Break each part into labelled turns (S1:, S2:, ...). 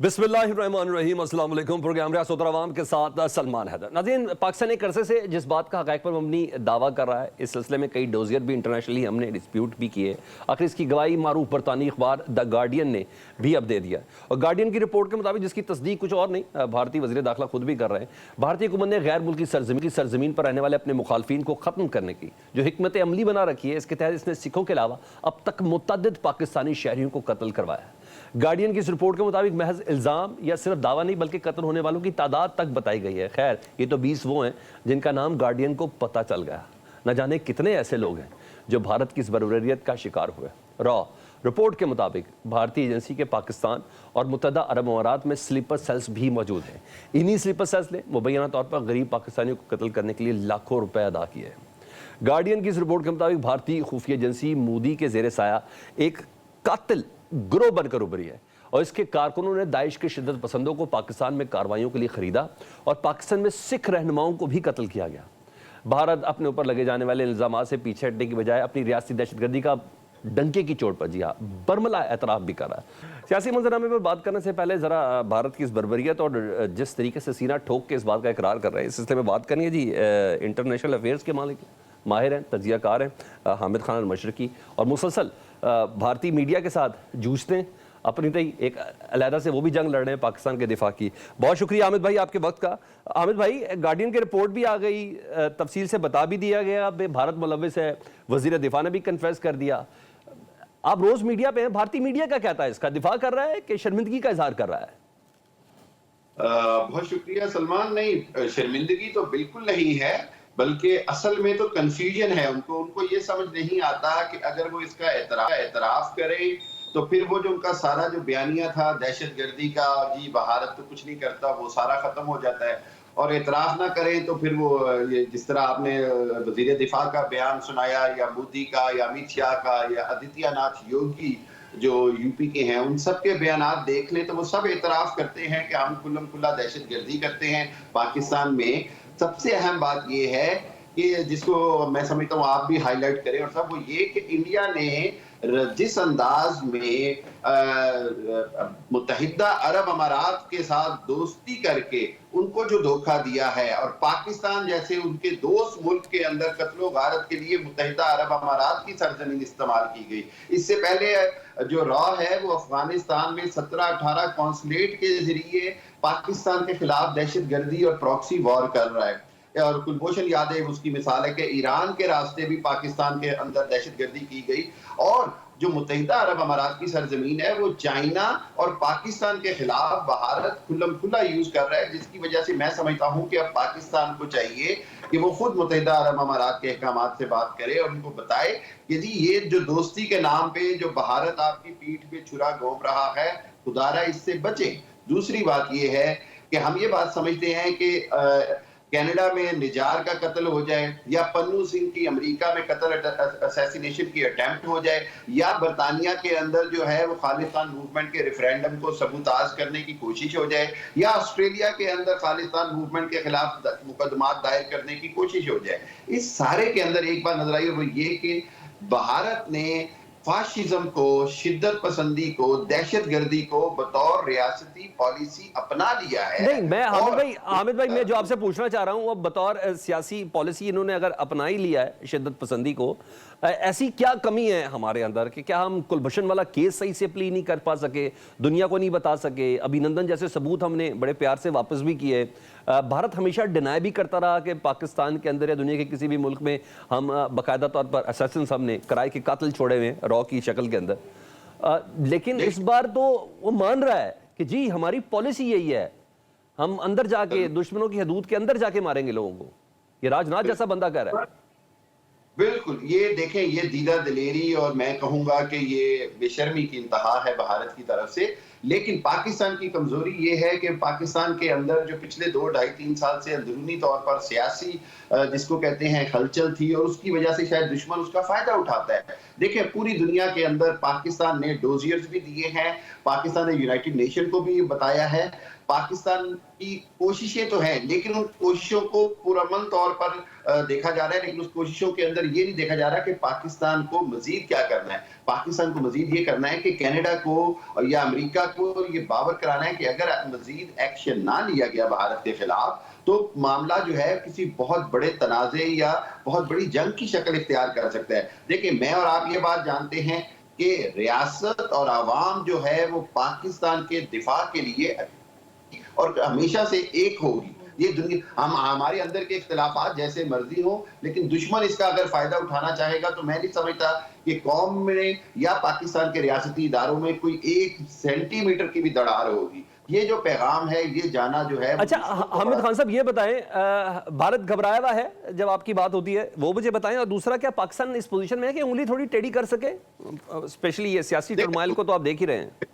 S1: बिस्मिल्लाहिर्रहमानिर्रहीम, अस्सलाम वालेकुम। प्रोग्राम रियासत और अवाम के साथ सलमान हैदर। नाज़रीन, पाकिस्तान एक अरसे से जिस बात का हक़ाइक़ पर मबनी दावा कर रहा है, इस सिलसिले में कई डोजियर भी इंटरनेशनली हमने डिस्प्यूट भी किए। आखिर इसकी गवाही मारूफ बरतानी अखबार द गार्डियन ने भी अब दे दिया। और गार्डियन की रिपोर्ट के मुताबिक, जिसकी तस्दीक कुछ और नहीं, भारतीय वज़ीर दाखिला खुद भी कर रहे हैं, भारतीय हुकूमत ने गैर मुल्की सरजमीन पर रहने वाले अपने मुखालफिन को ख़त्म करने की जो हिकमत अमली बना रखी है, इसके तहत इसने सिखों के अलावा अब तक मुतअद्दिद पाकिस्तानी शहरियों को कत्ल करवाया है। गार्डियन की इस रिपोर्ट के मुताबिक महज इल्ज़ाम या सिर्फ दावा नहीं, बल्कि कत्ल होने वालों की तादाद तक बताई गई है। खैर, ये तो 20 वो हैं जिनका नाम गार्डियन को पता चल गया। न जाने कितने ऐसे लोग हैं जो भारत की इस बर्बरियत का शिकार हुए। रॉ रिपोर्ट के मुताबिक भारतीय एजेंसी के पाकिस्तान और मुत्तहदा अरब अमारात में स्लीपर सेल्स भी मौजूद हैं। इन्हीं स्लीपर सेल्स ने मुबैना तौर पर गरीब पाकिस्तानियों को कत्ल करने के लिए लाखों रुपए अदा किए हैं। गार्डियन की इस रिपोर्ट के मुताबिक भारतीय खुफिया एजेंसी मूडी के जेर साया एक कातिल ग्रोह बनकर उभरी है और इसके कारकुनों ने दाइश के शिद्दत पसंदों को पाकिस्तान में कार्रवाइयों के लिए खरीदा और पाकिस्तान में सिख रहनुमाओं को भी कत्ल किया गया। भारत अपने ऊपर लगे जाने वाले इल्जामात से पीछे हटने की बजाय अपनी रियासती दहशतगर्दी का डंके की चोट पर, जी हाँ, बर्मला एतराफ़ भी कर रहा है। सियासी मंजरनामे पर बात करने से पहले ज़रा भारत की इस बर्बरियत और जिस तरीके से सीना ठोक के इस बात का इकरार कर रहे हैं, इस सिलसिले में बात करनी है जी। इंटरनेशनल अफेयर्स के मालिक माहिर हैं, तजियाकार हैं, हामिद खान अल-मशरिकी, और मुसलसल भारतीय मीडिया के साथ जूझते हैं। अपनी तय एक अलहदा से वो भी जंग लड़ रहे हैं पाकिस्तान के दिफा की। बहुत शुक्रिया हामिद भाई आपके वक्त का। हामिद भाई, गार्डियन की रिपोर्ट भी आ गई, तफसील से बता भी दिया गया, भारत मुलव्विस है, वजीर दिफा ने भी कन्फेस कर दिया। आप रोज मीडिया पे हैं, भारतीय मीडिया क्या कहता है? इसका दिफा कर रहा है कि शर्मिंदगी का इजहार कर रहा है?
S2: बहुत शुक्रिया सलमान। नहीं, शर्मिंदगी तो बिल्कुल नहीं है, बल्कि असल में तो कंफ्यूजन है। उनको ये समझ नहीं आता कि अगर वो इसका एतराफ करें तो फिर वो जो उनका सारा जो बयानिया था दहशतगर्दी का, जी भारत तो कुछ नहीं करता, वो सारा खत्म हो जाता है। और एतराफ ना करें तो फिर वो ये जिस तरह आपने वजीर दिफा का बयान सुनाया, या मोदी का, या अमित शाह का, या आदित्यनाथ योगी जो यूपी के हैं, उन सब के बयानात देख लें तो वो सब एतराफ करते हैं कि हम कुल्लम कुल्ला दहशतगर्दी करते हैं पाकिस्तान में। सबसे अहम बात ये है कि जिसको मैं समझता हूँ आप भी हाईलाइट करें और सब, वो ये कि इंडिया ने जिस अंदाज में मुत्तहिदा अरब अमारात के साथ दोस्ती करके उनको जो धोखा दिया है, और पाकिस्तान जैसे उनके दोस्त मुल्क के अंदर कत्लो गारत के लिए मुत्तहिदा अरब अमारात की सरजमीन इस्तेमाल की गई। इससे पहले जो रॉ है वो अफगानिस्तान में 17-18 कॉन्सुलेट के जरिए पाकिस्तान के खिलाफ दहशतगर्दी और प्रॉक्सी वॉर कर रहा है। और कुलभूषण यादव उसकी मिसाल है कि ईरान के रास्ते भी पाकिस्तान के अंदर दहशतगर्दी की गई, और जो मुत्तहिदा अरब अमारात की सरजमीन है वो चाइना और पाकिस्तान के खिलाफ भारत खुल्लम खुल्ला यूज कर रहा है, जिसकी वजह से मैं समझता हूं कि अब पाकिस्तान को चाहिए कि वो खुद मुत्तहिदा अरब अमारात के अहकामात से बात करे और उनको बताए कि जी ये जो दोस्ती के नाम पे जो भारत आपकी पीठ पे छुरा घोंप रहा है, खुदारा इससे बचे। दूसरी बात ये है कि हम ये बात समझते हैं कि कनाडा में निजार का कत्ल हो जाए, या पन्नू सिंह की अमेरिका में कत्ल असैसिनेशन की अटेम्प्ट हो जाए, या बरतानिया के अंदर जो है वो खालिस्तान मूवमेंट के रेफरेंडम को सबूताज करने की कोशिश हो जाए, या ऑस्ट्रेलिया के अंदर खालिस्तान मूवमेंट के खिलाफ मुकदमात दायर करने की कोशिश हो जाए, इस सारे के अंदर एक बात नजर आई, वो ये कि भारत ने फाशिज्म को, शिद्दत पसंदी को, दहशतगर्दी को बतौर रियासती पॉलिसी अपना लिया है।
S1: नहीं, मैं हामिद भाई मैं जो आपसे पूछना चाह रहा हूं, वो बतौर सियासी पॉलिसी इन्होंने अगर अपना ही लिया है शिद्दत पसंदी को, ऐसी क्या कमी है हमारे अंदर कि क्या हम कुलभूषण वाला केस सही से प्ली नहीं कर पा सके, दुनिया को नहीं बता सके? अभिनंदन जैसे सबूत हमने बड़े प्यार से वापस भी किए। भारत हमेशा डिनाई भी करता रहा कि पाकिस्तान के अंदर या दुनिया के किसी भी मुल्क में हम बाकायदा तौर पर असैसिन हमने कराए के कातिल छोड़े हुए हैं रॉ की शक्ल के अंदर। लेकिन इस बार तो वो मान रहा है कि जी हमारी पॉलिसी यही है, हम अंदर जाके दुश्मनों की हदूद के अंदर जाके मारेंगे लोगों को। ये राजनाथ जैसा बंदा कह रहा है।
S2: बिल्कुल, ये देखें, ये दीदा दिलेरी और मैं कहूंगा कि ये बेशर्मी की इंतहा है भारत की तरफ से। लेकिन पाकिस्तान की कमजोरी ये है कि पाकिस्तान के अंदर जो पिछले 2-2.5-3 साल से अंदरूनी तौर पर सियासी जिसको कहते हैं हलचल थी, और उसकी वजह से शायद दुश्मन उसका फायदा उठाता है। देखिए, पूरी दुनिया के अंदर पाकिस्तान ने डोजियर्स भी दिए हैं, पाकिस्तान ने यूनाइटेड नेशन को भी बताया है। पाकिस्तान की कोशिशें तो हैं, लेकिन उन कोशिशों को पुरअमन तौर पर देखा जा रहा है, लेकिन उस कोशिशों के अंदर ये नहीं देखा जा रहा कि पाकिस्तान को मजीद क्या करना है। पाकिस्तान को मजीद ये करना है कि कनाडा को या अमेरिका को ये बावर कराना है कि अगर मजीद एक्शन ना लिया गया भारत के खिलाफ तो मामला जो है किसी बहुत बड़े तनाज़े या बहुत बड़ी जंग की शक्ल इख्तियार कर सकता है। देखिए, मैं और आप ये बात जानते हैं कि रियासत और आवाम जो है वो पाकिस्तान के दिफा के लिए और हमेशा से एक होगी। ये दुनिया हम हमारे अंदर के इख्तिलाफात जैसे मर्जी हो, लेकिन दुश्मन इसका अगर फायदा उठाना चाहेगा तो मैं नहीं समझता कि कौम में या पाकिस्तान के रियासती इदारों में कोई 1 सेंटीमीटर की भी दरार होगी। ये जो पैगाम है, ये जाना जो है।
S1: अच्छा, हामिद खान साहब ये बताएं, भारत घबराया हुआ है जब आपकी बात होती है, वो मुझे बताएं। और दूसरा, क्या पाकिस्तान इस पोजीशन में है कि उंगली थोड़ी टेढ़ी कर सके? स्पेशली ये सियासी टर्माइल को तो आप देख ही रहे हैं।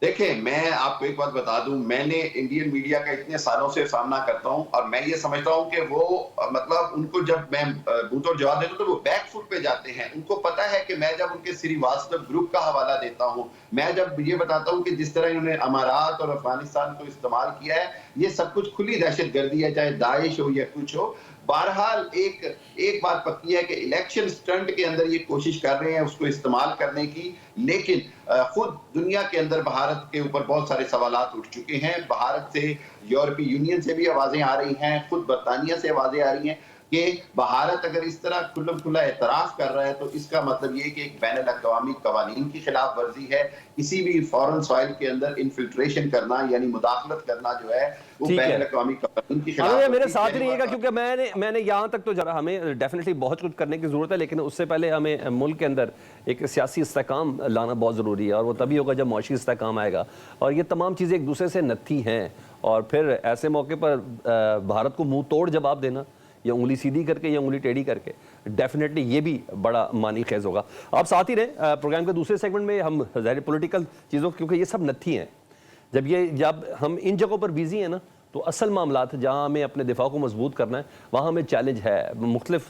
S2: देखिए, मैं आपको एक बात बता दूं, मैंने इंडियन मीडिया का इतने सालों से सामना करता हूं और मैं ये समझता हूं कि वो मतलब उनको जब मैं बूतोड़ जवाब देता हूं तो वो बैक फुट पे जाते हैं। उनको पता है कि मैं जब उनके श्रीवास्तव ग्रुप का हवाला देता हूं, मैं जब ये बताता हूं कि जिस तरह इन्होंने अमारात और अफगानिस्तान को इस्तेमाल किया है, ये सब कुछ खुली दहशतगर्दी है, चाहे दाइश हो या कुछ हो। बहरहाल एक बात पक्की है कि इलेक्शन स्टंट के अंदर ये कोशिश कर रहे हैं उसको इस्तेमाल करने की, लेकिन खुद दुनिया के अंदर भारत के ऊपर बहुत सारे सवालात उठ चुके हैं। भारत से, यूरोपीय यूनियन से भी आवाजें आ रही हैं, खुद बरतानिया से आवाजें आ रही हैं कि भारत अगर इस तरह खुल्लम खुल्ला एतराफ कर रहा है तो इसका मतलब ये कि एक बैनुल अक़वामी क़वानीन की खिलाफ वर्जी है। किसी भी फॉरेन सॉइल के अंदर इन्फिल्ट्रेशन करना यानी मुदाखलत करना जो है वो बैनुल अक़वामी क़वानीन की खिलाफ वर्जी।
S1: मेरे साथ ही रहिएगा, क्योंकि मैंने यहाँ तक तो जरा, हमें डेफिनेटली बहुत कुछ करने की जरूरत है, लेकिन उससे पहले हमें मुल्क के अंदर एक सियासी इस्तेकाम लाना बहुत ज़रूरी है, और वो तभी होगा जब मौशी इस्तेकाम आएगा। और ये तमाम चीज़ें एक दूसरे से नत्थी हैं, और फिर ऐसे मौके पर भारत को मुंह तोड़ जवाब देना, या उंगली सीधी करके या उंगली टेढ़ी करके, डेफिनेटली ये भी बड़ा मानी खेज होगा। आप साथ ही रहे। प्रोग्राम के दूसरे सेगमेंट में हम ज़ाहिर पॉलिटिकल चीज़ों, क्योंकि ये सब नत्थी हैं, जब हम इन जगहों पर बिजी हैं ना, तो असल मामलात जहाँ हमें अपने दिफा को मजबूत करना है, वहाँ हमें चैलेंज है। मुख्तलिफ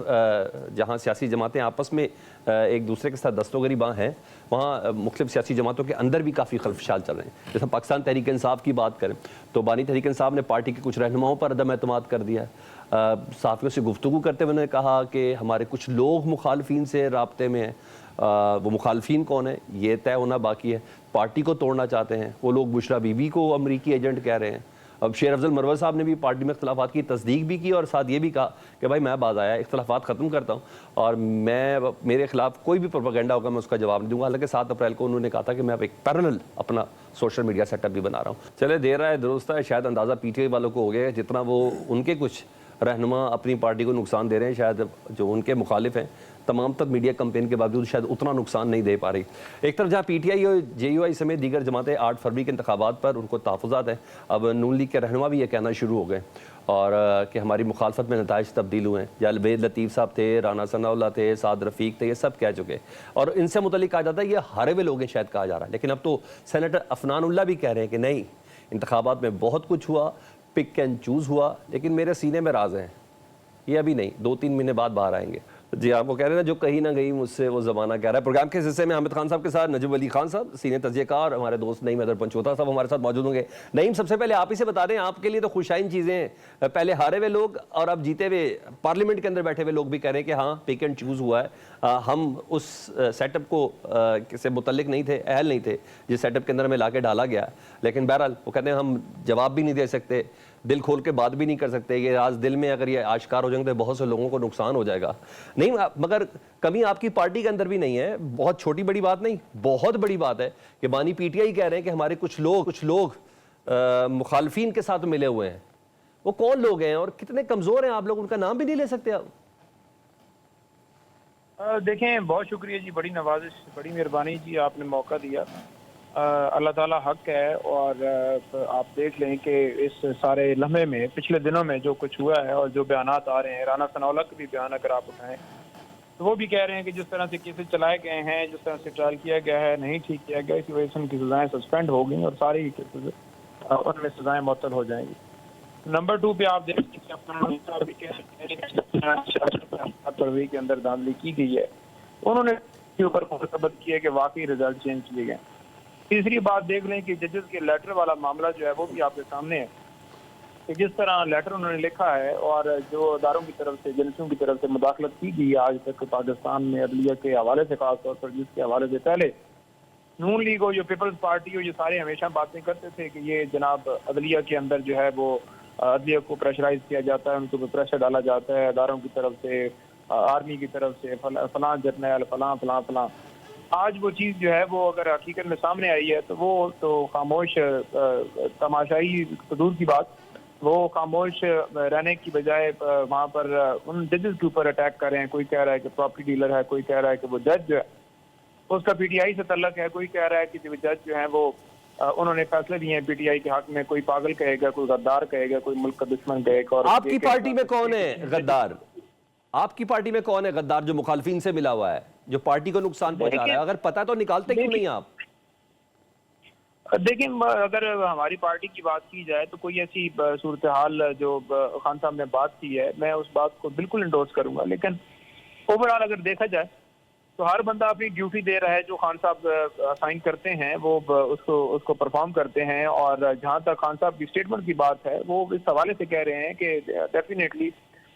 S1: जहाँ सियासी जमातें आपस में एक दूसरे के साथ दस्तोगरी बाँ हैं, वहाँ मुख्तलिफ सियासी जमातों के अंदर भी काफ़ी खलफशाल चल रहे हैं। जैसे पाकिस्तान तहरीक इंसाफ की बात करें तो बानी तहरीक इंसाफ ने पार्टी के कुछ रहनुमाओं पर अदम एतमाद कर दिया है। सहाफ़ियों से गुफ्तगू करते हुए उन्होंने कहा कि हमारे कुछ लोग मुखालफिन से राब्ते में हैं। वो मुखालफिन कौन है ये तय होना बाकी है। पार्टी को तोड़ना चाहते हैं वो लोग। बुशरा बीबी को अमरीकी एजेंट कह रहे हैं। अब शेर अफजल मरवत साहब ने भी पार्टी में इख्तलाफात की तस्दीक भी की और साथ ये भी कहा कि भाई मैं बाज आया, इख्तलाफात ख़त्म करता हूँ और मेरे खिलाफ कोई भी प्रोपेगेंडा होगा मैं उसका जवाब नहीं दूंगा। हालांकि 7 अप्रैल को उन्होंने कहा था कि मैं अब एक पैरेलल अपना सोशल मीडिया सेटअप भी बना रहा हूँ। चले, देर है दुरुस्त है, शायद अंदाज़ा पीटीआई वालों को हो गया जितना वो उनके कुछ रहनुमा अपनी पार्टी को नुकसान दे रहे हैं, शायद जो उनके मुखालिफ हैं तमाम तक मीडिया कंपेन के बावजूद शायद उतना नुकसान नहीं दे पा रही। एक तरफ जहाँ पीटीआई और जेयूआई समेत दीगर जमातें 8 फरवरी के इंतखाबात पर उनको तहफ़्फ़ुज़ात हैं, अब नून लीग के रहनुमा भी ये कहना शुरू हो गए और कि हमारी मुखालफत में नताइज तब्दील हुए हैं। जालवेद लतीफ़ साहब थे, राना सनाउल्लाह थे, साद रफ़ीक थे, ये सब कह चुके और इनसे मुतल्लिक़ कहा जाता है ये हारे हुए लोग हैं शायद कहा जा रहा है। लेकिन अब तो सेनेटर अफनानुल्लाह भी कह रहे हैं कि नहीं, इंतखाबात में बहुत कुछ हुआ, पिक एंड चूज़ हुआ, लेकिन मेरे सीने में राज हैं, ये अभी नहीं, 2-3 महीने बाद बाहर आएंगे। जी आप वो कह रहे हैं ना, जो कहीं ना कहीं मुझसे वो ज़माना कह रहा है। प्रोग्राम के हिस्से में हामिद खान साहब के साथ नजूब अली खान साहब, सीनियर तजज़ियाकार, हमारे दोस्त नईम हैदर पंचोता साहब हमारे साथ मौजूद होंगे। नईम, सबसे पहले आप ही से बता दें, आपके लिए तो खुशाइन चीज़ें हैं, पहले हारे हुए लोग और अब जीते हुए पार्लियामेंट के अंदर बैठे हुए लोग भी कह रहे हैं कि हाँ पिक एंड चूज़ हुआ है। हम उस सेटअप को से मुतल्लिक नहीं थे, अहल नहीं थे जिस सेटअप के अंदर हमें ला के डाला गया। लेकिन बहरहाल वो कहते हैं हम जवाब भी नहीं दे सकते, दिल खोल के बात भी नहीं कर सकते। ये आज दिल में अगर ये आश्कार हो जाएंगे तो बहुत से लोगों को नुकसान हो जाएगा। नहीं, मगर कमी आपकी पार्टी के अंदर भी नहीं है, बहुत छोटी बड़ी बात नहीं, बहुत बड़ी बात है कि बानी पीटीआई कह रहे हैं कि हमारे कुछ लोग मुखालफिन के साथ मिले हुए हैं। वो कौन लोग हैं और कितने कमज़ोर हैं? आप लोग उनका नाम भी नहीं ले सकते आप।
S3: देखें, बहुत शुक्रिया जी, बड़ी नवाजिश, बड़ी मेहरबानी जी, आपने मौका दिया। अल्लाह ताला हक है और आप देख लें कि इस सारे लम्हे में पिछले दिनों में जो कुछ हुआ है और जो बयानात आ रहे हैं, राना सनाउल्लाह के भी बयान अगर आप उठाएं तो वो भी कह रहे हैं कि जिस तरह से केसेस चलाए गए हैं, जिस तरह से ट्रायल किया गया है, नहीं ठीक किया गया, इसी वजह से उनकी सजाएं सस्पेंड हो गई और सारी केसेस उनमें सजाएं मुअत्तल हो जाएंगी। नंबर 2 पे आप देख लीजिए फरवरी के अंदर धांधली की गई है, उन्होंने के ऊपर मुस्तबद किया कि वाकई रिजल्ट चेंज किए गए। तीसरी बात देख लें कि जजेस के लेटर वाला मामला जो है वो भी आपके सामने है कि जिस तरह लेटर उन्होंने लिखा है और जो अदारों की तरफ से, एजेंसियों की तरफ से मुदाखलत की गई आज तक पाकिस्तान में अदलिया के हवाले से, खासतौर पर जिसके हवाले से पहले नून लीग हो, जो पीपल्स पार्टी हो, ये सारे हमेशा बातें करते थे कि ये जनाब अदलिया के अंदर जो है वो अदलिया को प्रेशराइज किया जाता है, उनको प्रेशर डाला जाता है अदारों की तरफ से, आर्मी की तरफ से, फलां जर्नैल फलां फलां फलां। आज वो चीज़ जो है वो अगर हकीकत में सामने आई है तो वो तो खामोश तमाशाई तो दूर की बात, वो खामोश रहने की बजाय वहाँ पर उन जजेस के ऊपर अटैक कर रहे हैं। कोई कह रहा है कि प्रॉपर्टी डीलर है, कोई कह रहा है कि वो जज जो है उसका पीटीआई से तल्लक है, कोई कह रहा है कि जज जो है वो उन्होंने फैसले दिए हैं पीटीआई के हक में। कोई पागल कहेगा, कोई गद्दार कहेगा, कोई मुल्क का दुश्मन कहेगा। और
S1: आपकी पार्टी में कौन है गद्दार? आपकी पार्टी में कौन है गद्दार जो मुखालफिन से मिला हुआ है, जो पार्टी को नुकसान पहुंचा रहा है? अगर पता तो निकालते क्यों नहीं आप?
S3: देखिए, अगर हमारी पार्टी की बात की जाए तो कोई ऐसी सूरत हाल जो खान साहब ने बात की है, मैं उस बात को बिल्कुल इंडोर्स करूंगा। लेकिन ओवरऑल अगर देखा जाए तो हर बंदा अपनी ड्यूटी दे रहा है, जो खान साहब असाइन करते हैं वो उसको परफॉर्म करते हैं। और जहां तक खान साहब की स्टेटमेंट की बात है, वो इस हवाले से कह रहे हैं कि डेफिनेटली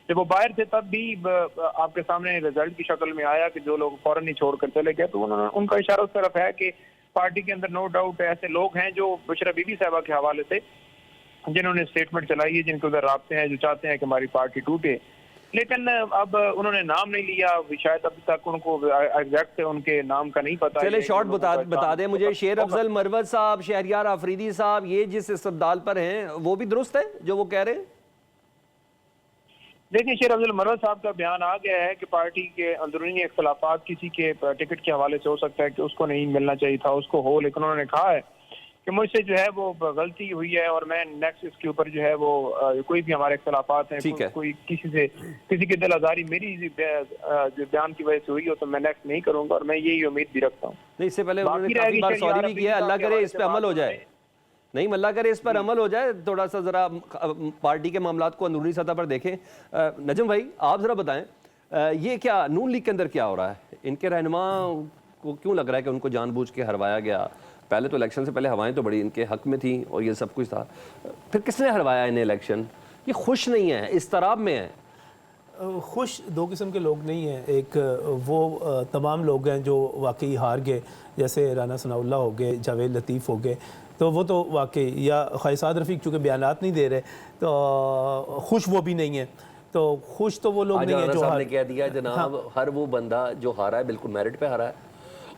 S3: जब वो बाहर थे तब भी आपके सामने रिजल्ट की शक्ल में आया कि जो लोग फौरन ही छोड़कर चले गए, तो उनका इशारा उस तरफ है कि पार्टी के अंदर नो डाउट ऐसे लोग हैं जो बुशरा बीबी साहबा के हवाले से जिन्होंने स्टेटमेंट चलाई है, जिनके उधर राब्ते हैं, जो चाहते हैं कि हमारी पार्टी टूटे। लेकिन अब उन्होंने नाम नहीं लिया, शायद अभी तक उनको एग्जैक्ट उनके नाम का नहीं पता।
S1: चले शॉर्ट बता दें मुझे, शेर अफजल मरवत साहब, शहरियार आफरीदी साहब, ये जिस इस्तदलाल पर हैं वो भी दुरुस्त है जो वो कह रहे हैं?
S3: देखिए, शेर अफजल मरवत साहब का बयान आ गया है कि पार्टी के अंदरूनी इख्तलाफात किसी के टिकट के हवाले से हो सकता है कि उसको नहीं मिलना चाहिए था, उसको हो। लेकिन उन्होंने कहा है कि मुझसे जो है वो गलती हुई है और मैं नेक्स्ट इसके ऊपर जो है वो कोई भी हमारे इख्तलाफात हैं, कोई किसी की दिल आजारी मेरी जो बयान की वजह से हुई हो तो मैं नेक्स्ट नहीं करूंगा, और मैं यही उम्मीद भी रखता हूँ।
S1: नहीं, इससे पहले उन्होंने काफी बार सॉरी भी किया, अल्लाह करे इस पे अमल हो जाए। नहीं, अल्लाह करे इस पर अमल हो जाए। थोड़ा सा जरा पार्टी के मामलात को अंदरूनी सतह पर देखें। नजम भाई, आप जरा बताएं, ये क्या नून लीग के अंदर क्या हो रहा है? इनके रहनुमा को क्यों लग रहा है कि उनको जानबूझ के हरवाया गया? पहले तो इलेक्शन से पहले हवाएं तो बड़ी इनके हक में थी और ये सब कुछ था, फिर किसने हरवाया इन्हें इलेक्शन? ये खुश नहीं है, इस तरह में है।
S4: खुश दो किस्म के लोग नहीं हैं। एक वो तमाम लोग हैं जो वाकई हार गए, जैसे राना सनाउल्लाह हो गए, जावेद लतीफ़ हो गए, तो वो तो वाकई, या ख़ैसाद रफ़ीक चूँकि बयानात नहीं दे रहे तो खुश वो भी नहीं है। तो खुश तो वो लोग नहीं है जो
S1: ने कह दिया जनाब, हर वो बंदा जो हारा है बिल्कुल मेरिट पे हारा है,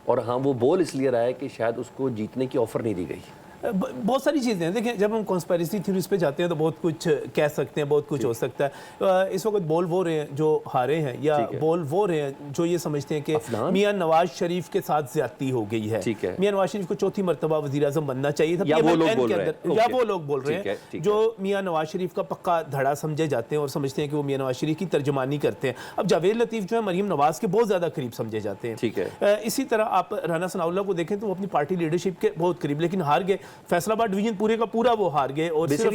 S1: और हाँ वो बोल इसलिए रहा है कि शायद उसको जीतने की ऑफर नहीं दी गई।
S4: बहुत सारी चीज़ें हैं। देखिए, जब हम कॉन्स्पिरेसी थ्योरीज पे जाते हैं तो बहुत कुछ कह सकते हैं, बहुत कुछ हो सकता है। इस वक्त बोल वो रहे हैं जो हारे हैं, या बोल वो रहे हैं जो ये समझते हैं कि मियां नवाज शरीफ के साथ ज्यादती हो गई है। मियां नवाज शरीफ को चौथी मरतबा वज़ीर आज़म बनना चाहिए था, या वो लोग बोल रहे हैं जो मियां नवाज शरीफ का पक्का धड़ा समझे जाते हैं और समझते हैं कि वो मियां नवाज शरीफ की तर्जुमानी करते हैं। अब जावेद लतीफ़ जो है मरीम नवाज के बहुत ज़्यादा करीब समझे जाते हैं। इसी तरह आप राना सनाउल्लाह को देखें तो वो अपनी पार्टी लीडरशिप के बहुत करीब, लेकिन हार गए। फैसलाबाद डिवीजन पूरे का पूरा वो हार गए और सिर्फ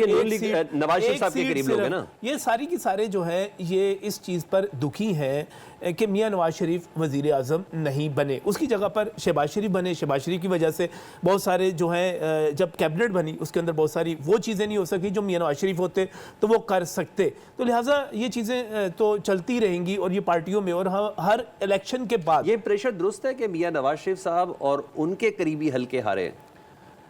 S1: नवाज शरीफ साहब के करीब लोग हैं ना।
S4: ये सारी की सारे जो है ये इस चीज़ पर दुखी हैं कि मियां नवाज शरीफ वज़ीर आज़म नहीं बने, उसकी जगह पर शहबाज शरीफ बने। शहबाज शरीफ की वजह से बहुत सारे जो हैं, जब कैबिनेट बनी उसके अंदर बहुत सारी वो चीज़ें नहीं हो सकी जो मियां नवाज शरीफ होते तो वो कर सकते। तो लिहाजा ये चीज़ें तो चलती रहेंगी और ये पार्टियों में, और हर इलेक्शन के बाद
S1: ये प्रेशर दुरुस्त है कि मियां नवाज शरीफ साहब और उनके करीबी हल्के हारे।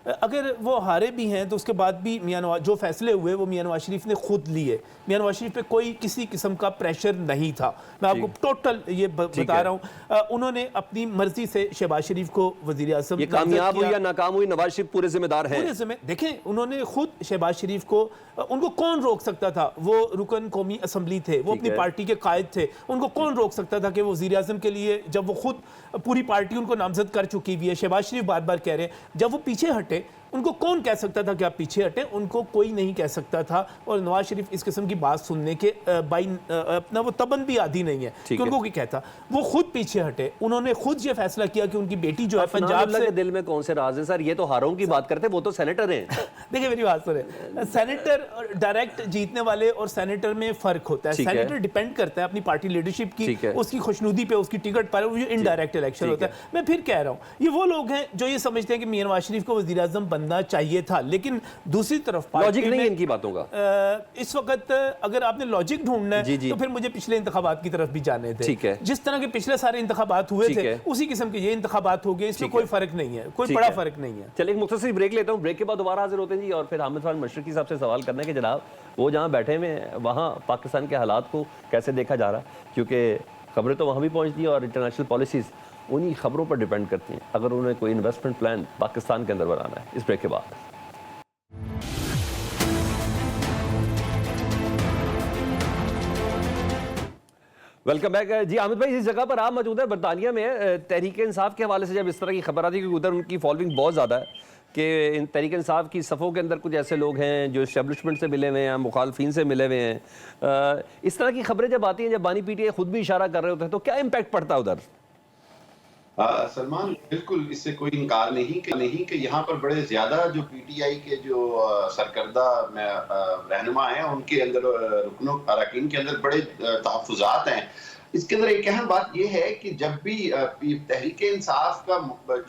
S4: अगर वो हारे भी हैं तो उसके बाद भी मियां नवाज, जो फैसले हुए वो मियां नवाज शरीफ ने खुद लिए। मियां नवाज शरीफ पे कोई किसी किस्म का प्रेशर नहीं था। मैं आपको टोटल ये बता रहा हूँ, उन्होंने अपनी मर्जी से शहबाज शरीफ को वज़ीर आज़म,
S1: ये कामयाब हुई या नाकाम हुई, नवाज शरीफ पूरे जिम्मेदार हैं।
S4: देखें, उन्होंने खुद शहबाज शरीफ को, उनको कौन रोक सकता था? वो रुकन कौमी असम्बली थे, वो अपनी पार्टी के कायद थे, उनको कौन रोक सकता था कि वो वज़ीर आज़म के लिए, जब वो खुद पूरी पार्टी उनको नामजद कर चुकी हुई है। शहबाज शरीफ बार बार कह रहे हैं, जब वो पीछे हटे उनको कौन कह सकता था कि आप पीछे हटे? उनको कोई नहीं कह सकता था। और नवाज शरीफ इस किस्म की बात सुनने के अपना वो तबन भी आदि नहीं है कि उनको कोई कहता। वो खुद पीछे हटे, उन्होंने खुद ये फैसला किया कि उनकी बेटी जो है पंजाब से,
S1: दिल में कौन से राज है सर? ये तो हारों की बात करते, वो तो सेनेटर हैं।
S4: देखिए मेरी बात सुने, सेनेटर डायरेक्ट जीतने वाले और सेनेटर में फर्क होता है। सेनेटर डिपेंड करता है अपनी पार्टी लीडरशिप की, उसकी खुशनुदी पे, उसकी टिकट पर, वो इनडायरेक्ट इलेक्शन होता है। मैं फिर कह रहा हूँ, ये वो लोग हैं जो ये समझते हैं कि मियां नवाज शरीफ को वज़ीर आज़म होना चाहिए था। लेकिन दूसरी तरफ
S1: लॉजिक नहीं है इनकी बातों का।
S4: इस वक्त अगर आपने लॉजिक ढूंढना है तो फिर मुझे पिछले इंतखाबात की तरफ भी जाने थे।
S1: ठीक है।
S4: जिस तरह के पिछले सारे इंतखाबात हुए थे उसी किस्म के ये इंतखाबात हो गए, इसमें कोई फर्क नहीं है, कोई बड़ा फर्क नहीं है।
S1: चलिए एक मुख्तसर ब्रेक लेता हूँ, ब्रेक के बाद दोबारा हाजिर होते हैं जी, और फिर हामिद खान मशरकी साहब से सवाल करना है कि जनाब वो जहाँ बैठे हुए वहाँ पाकिस्तान के हालात को कैसे देखा जा रहा है, क्योंकि खबरें तो वहाँ भी पहुँचती हैं और इंटरनेशनल पॉलिसीज़ उन्हीं खबरों पर डिपेंड करती हैं अगर उन्हें कोई इन्वेस्टमेंट प्लान पाकिस्तान के अंदर बनाना है। इस ब्रेक के बाद वेलकम बैक जी। आमिद भाई, इस जगह पर आप मौजूद है बरतानिया में, तहरीक इंसाफ के हवाले से जब इस तरह की खबर आती है, क्योंकि उधर उनकी फॉलोइंग बहुत ज़्यादा है कि इन तहरीक इंसाफ की सफ़ों के अंदर कुछ ऐसे लोग हैं जो इस्टेब्लिशमेंट से मिले हुए हैं, मुखालफिन से मिले हुए हैं, इस तरह की खबरें जब आती हैं, जब बानी पीटीआई खुद भी इशारा कर रहे होते हैं, तो क्या इम्पैक्ट पड़ता है उधर?
S2: सलमान, बिल्कुल इससे कोई इनकार नहीं कि यहाँ पर बड़े ज्यादा जो पीटीआई के जो सरकर्दा रहनुमा हैं उनके अंदर रुकनों अरकान के अंदर बड़े तहफ्फुज़ात हैं। इसके अंदर एक अहम बात यह है कि जब भी तहरीक इंसाफ का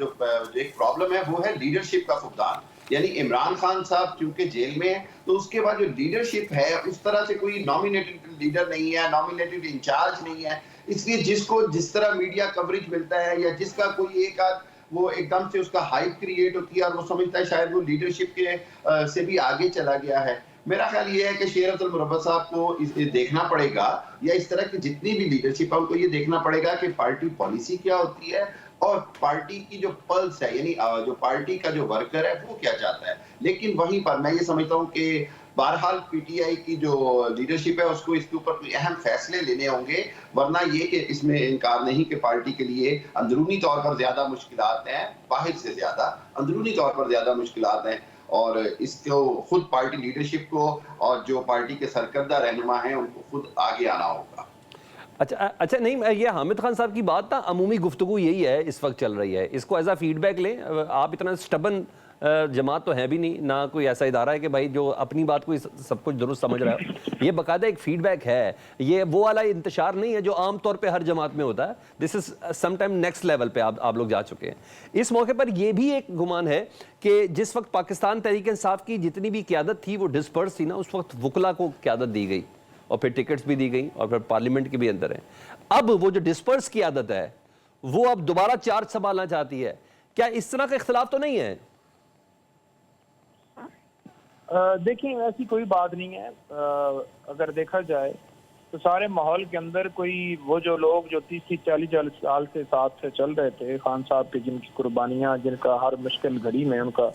S2: जो एक प्रॉब्लम है वो है लीडरशिप का फुकदान। यानी इमरान खान साहब चूंकि जेल में है तो उसके बाद जो लीडरशिप है उस तरह से कोई नॉमिनेटेड लीडर नहीं है, नॉमिनेटेड इंचार्ज नहीं है, इसलिए जिसको जिस तरह मीडिया कवरेज मिलता है या जिसका कोई एक आध वो एकदम से उसका हाइप क्रिएट होती है और वो समझता है शायद वो लीडरशिप के से भी आगे चला गया है। मेरा ख्याल ये है कि शेर अब्दुल मुरब्बत साहब को देखना पड़ेगा, या इस तरह की जितनी भी लीडरशिप है उनको ये देखना पड़ेगा कि पार्टी पॉलिसी क्या होती है और पार्टी की जो पल्स है, यानी जो पार्टी का जो वर्कर है वो क्या चाहता है। लेकिन वहीं पर मैं ये समझता हूँ कि बहरहाल पीटीआई की जो लीडरशिप है उसको इसके ऊपर कोई अहम फैसले लेने होंगे, वरना ये कि इसमें इनकार नहीं कि पार्टी के लिए अंदरूनी तौर पर ज्यादा मुश्किलात हैं, बाहर से ज्यादा अंदरूनी तौर पर ज्यादा मुश्किलात हैं, और इसको खुद पार्टी लीडरशिप को और जो पार्टी के सरकर्दा रहनुमा हैं उनको खुद आगे आना होगा।
S1: अच्छा नहीं, ये हामिद खान साहब की बात ना अमूमी गुफ्तगू यही है इस वक्त चल रही है, इसको एज आ फीडबैक लें। आप इतना स्टबन जमात तो है भी नहीं, ना कोई ऐसा इदारा है कि भाई जो अपनी बात को सब कुछ दुरुस्त समझ रहा है। ये बाकायदा एक फीडबैक है, ये वो वाला इंतशार नहीं है जो आम तौर पे हर जमात में होता है। This is sometime next level पे आप लोग जा चुके हैं। इस मौके पर यह भी एक गुमान है कि जिस वक्त पाकिस्तान तहरीक इंसाफ की जितनी भी क़यादत थी वो डिस्पर्स थी ना, उस वक्त वकला को क़यादत दी गई और फिर टिकट्स भी दी गई और फिर पार्लियामेंट के भी अंदर है। अब वो जो डिस्पर्स की आदत है वो अब दोबारा चार्ज संभालना चाहती है। क्या इस तरह का इख्तिलाफ तो नहीं है?
S3: देखिए, ऐसी कोई बात नहीं है। अगर देखा जाए तो सारे माहौल के अंदर कोई वो जो लोग जो 30-40 साल से साथ से चल रहे थे, खान साहब की जिनकी कुर्बानियां, जिनका हर मुश्किल घड़ी में उनका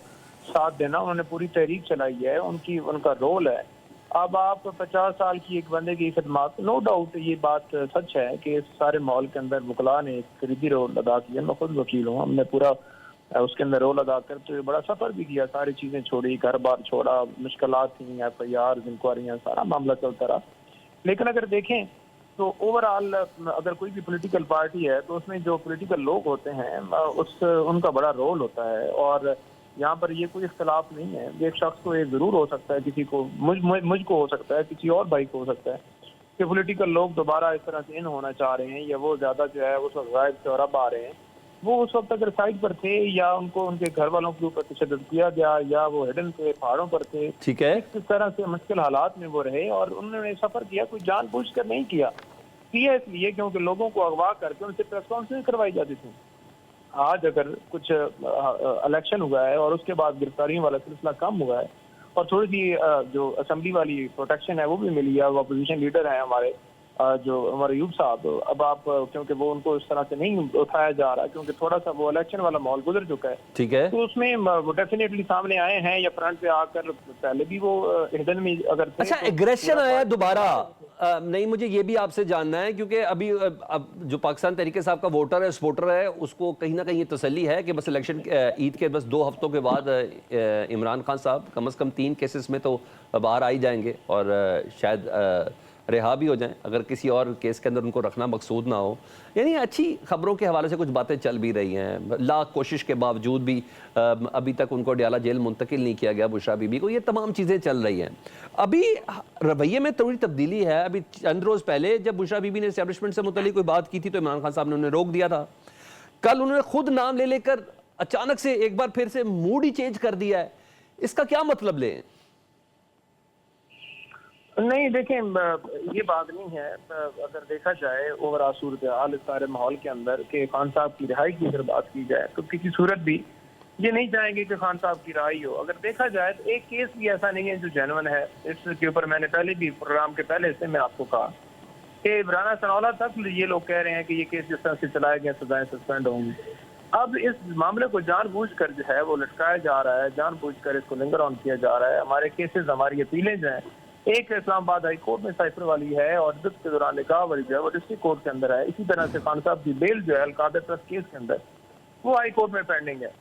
S3: साथ देना, उन्होंने पूरी तहरीक चलाई है, उनका रोल है। अब आप 50 साल की एक बंदे की खिदमत, नो डाउट ये बात सच है कि इस सारे माहौल के अंदर वकला ने एक करीबी रोल अदा किया। मैं खुद वकील हूँ, हमने पूरा उसके अंदर रोल अदा करते हुए बड़ा सफर भी किया, सारी चीजें छोड़ी, घर बार छोड़ा, मुश्किलात थी, FIR, इंक्वायरियां, सारा मामला चलता रहा। लेकिन अगर देखें तो ओवरऑल अगर कोई भी पॉलिटिकल पार्टी है तो उसमें जो पॉलिटिकल लोग होते हैं उनका बड़ा रोल होता है, और यहाँ पर ये कोई इख्तलाफ नहीं है। एक शख्स को ये जरूर हो सकता है, किसी को मुझको हो सकता है, किसी और भाई को हो सकता है कि पॉलिटिकल लोग दोबारा इस तरह से इन होना चाह रहे हैं, या वो ज्यादा जो है उस वक्त गायब से और अब आ रहे हैं। वो उस वक्त अगर साइड पर थे या उनको उनके घर वालों के ऊपर तशद्दुद किया गया या वो हिडन थे, पहाड़ों पर थे,
S1: ठीक है,
S3: इस तरह से मुश्किल हालात में वो रहे और उन्होंने सफर किया, कोई जानबूझकर नहीं किया इसलिए क्योंकि लोगों को अगवा करके उनसे प्रेस कॉन्फ्रेंस करवाई जाती थी। आज अगर कुछ इलेक्शन हुआ है और उसके बाद गिरफ्तारियों वाला सिलसिला कम हुआ है और थोड़ी सी जो असेंबली वाली प्रोटेक्शन है वो भी मिली है, वो अपोजिशन लीडर है हमारे जो हमारे यूब साहब, अब आप क्योंकि वो उनको इस तरह से नहीं उठाया जा रहा क्योंकि थोड़ा सा वो इलेक्शन वाला माहौल गुजर चुका है,
S1: ठीक है,
S3: तो उसमें वो डेफिनेटली सामने आए हैं या फ्रंट पे आकर, पहले भी वो हिडन में अगर थे,
S1: अच्छा एग्रेशन आया दोबारा। नहीं, मुझे ये भी आपसे जानना है क्योंकि अभी अब जो पाकिस्तान तहरीक साहब का वोटर है, सपोर्टर है, उसको कहीं ना कहीं ये तसल्ली है कि बस इलेक्शन ईद के बस 2 हफ्तों के बाद इमरान खान साहब कम से कम 3 केसेस में तो बाहर आ ही जाएंगे और शायद रिहा भी हो जाएं अगर किसी और केस के अंदर उनको रखना मकसूद ना हो। यानी अच्छी खबरों के हवाले से कुछ बातें चल भी रही हैं, लाख कोशिश के बावजूद भी अभी तक उनको डियाला जेल मुंतकिल नहीं किया गया बुशरा बीबी को। ये तमाम चीज़ें चल रही हैं। अभी रवैये में थोड़ी तब्दीली है। अभी चंद रोज़ पहले जब बुशरा बीबी ने एस्टेब्लिशमेंट से मुतल्लिक कोई बात की थी तो इमरान खान साहब ने उन्हें रोक दिया था। कल उन्होंने खुद नाम ले लेकर अचानक से एक बार फिर से मूड ही चेंज कर दिया है इसका क्या मतलब लें?
S3: नहीं देखें, ये बात नहीं है। अगर देखा जाए ओवरऑल सूरत हाल इस सारे माहौल के अंदर कि खान साहब की रिहाई की अगर बात की जाए तो किसी सूरत भी ये नहीं चाहेंगे कि खान साहब की रिहाई हो। अगर देखा जाए तो एक केस भी ऐसा नहीं है जो जेन्युइन है। इसके ऊपर मैंने पहले भी प्रोग्राम के पहले से मैं आपको कहा कि राना सनौला तक ये लोग कह रहे हैं कि ये केस जिस तरह से चलाए गए सजाएं सस्पेंड होंगी। अब इस मामले को जानबूझकर जो है वो लटकाया जा रहा है, जानबूझकर इसको लिंगर ऑन किया जा रहा है। हमारे केसेस, हमारी अपीलें जो हैं, एक इस्लामाबाद हाई कोर्ट में साइफर वाली है और इद्दत के दौरान निकाह वाली जो है वो डिस्ट्रिक्ट कोर्ट के अंदर है। इसी तरह से खान साहब की बेल जो है अलकादर ट्रस्ट केस के अंदर वो हाई कोर्ट में पेंडिंग है।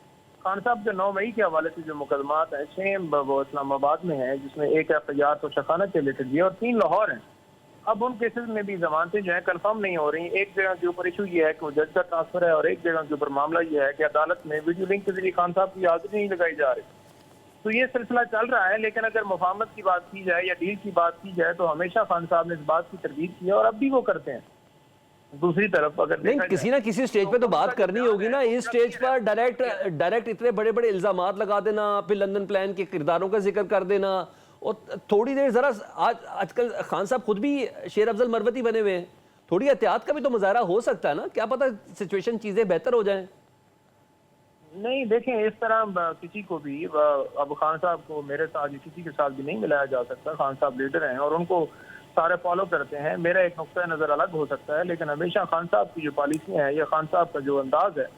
S3: खान साहब के 9 मई के हवाले से जो मुकदमात हैं, 6 वो इस्लामाबाद में है, जिसमें एक FIR तो शखाना के रिलेटेड भी है और 3 लाहौर हैं। अब उन केसेस में भी जमानतें जो है कंफर्म नहीं हो रही। एक जगह के ऊपर इशू ये है कि वो जज का ट्रांसफर है और एक जगह के ऊपर मामला ये है कि अदालत में वीडियो लिंक के जरिए खान साहब की हाजिरी नहीं लगाई जा रही। तो ये सिलसिला चल रहा है। लेकिन अगर मुफाहमत की बात की जाए या डील की बात की जाए तो हमेशा खान साहब ने इस बात की तरदीद की है और अब भी वो करते हैं। दूसरी तरफ अगर
S1: नहीं, किसी ना किसी स्टेज पे तो बात करनी होगी ना। इस स्टेज पर डायरेक्ट इतने बड़े बड़े इल्जामात लगा देना, फिर लंदन प्लान के किरदारों का जिक्र कर देना, और थोड़ी देर जरा आजकल खान साहब खुद भी शेर अफजल मरवती बने हुए हैं, थोड़ी एहतियात का भी तो मुजाहरा हो सकता है ना। क्या पता सिचुएशन चीजें बेहतर हो जाएं।
S3: नहीं देखें, इस तरह किसी को भी अब खान साहब को मेरे साथ या किसी के साथ भी नहीं मिलाया जा सकता। खान साहब लीडर हैं और उनको सारे फॉलो करते हैं। मेरा एक नुक्ता नज़र अलग हो सकता है, लेकिन हमेशा खान साहब की जो पॉलिसियाँ हैं या खान साहब का जो अंदाज है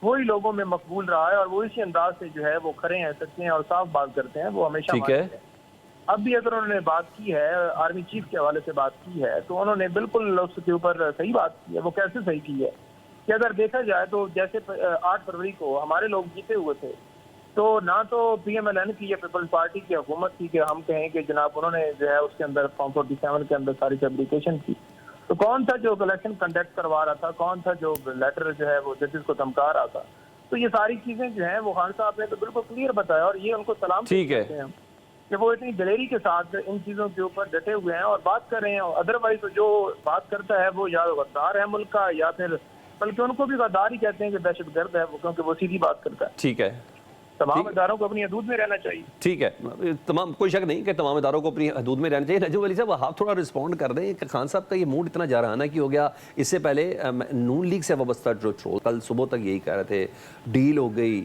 S3: वही लोगों में मकबूल रहा है और वो इसी अंदाज से जो है वो खड़े हैं, सच्चे हैं और साफ बात करते हैं। वो हमेशा
S1: ठीक है।
S3: अब भी अगर उन्होंने बात की है, आर्मी चीफ के हवाले से बात की है, तो उन्होंने बिल्कुल उसके ऊपर सही बात की है। वो कैसे सही की है कि अगर देखा जाए तो जैसे 8 फरवरी को हमारे लोग जीते हुए थे, तो ना तो PMLN की या पीपल्स पार्टी की हुकूमत थी कि हम कहें कि जनाब उन्होंने जो है उसके अंदर फॉर्म 47 के अंदर सारी फैब्रिकेशन की। तो कौन था जो इलेक्शन कंडक्ट करवा रहा था, कौन था जो लेटर जो है वो जजेस को धमका रहा था। तो ये सारी चीजें जो है वो खान साहब ने तो बिल्कुल क्लियर बताया और ये उनको सलाम
S1: ठीक है
S3: कि वो इतनी दलेरी के साथ इन चीजों के ऊपर डटे हुए हैं और बात कर रहे हैं। अदरवाइज तो जो बात करता है वो या गद्दार है मुल्क का, या फिर बल्कि उनको भी गद्दार ही कहते हैं कि दहशतगर्द है वो, क्योंकि वो सीधी बात करता है।
S1: ठीक है,
S3: तमाम इदारों को अपनी हदूद में रहना चाहिए।
S1: ठीक है, तमाम, कोई शक नहीं कि तमाम इदारों को अपनी हदूद में रहना चाहिए। नजूम अली साहब, आप थोड़ा रिस्पॉन्ड कर दें कि खान साहब का ये मूड इतना जारहाना की हो गया। इससे पहले नून लीग से वाबस्ता जो ट्रोल कल सुबह तक यही कह रहे थे, डील हो गई,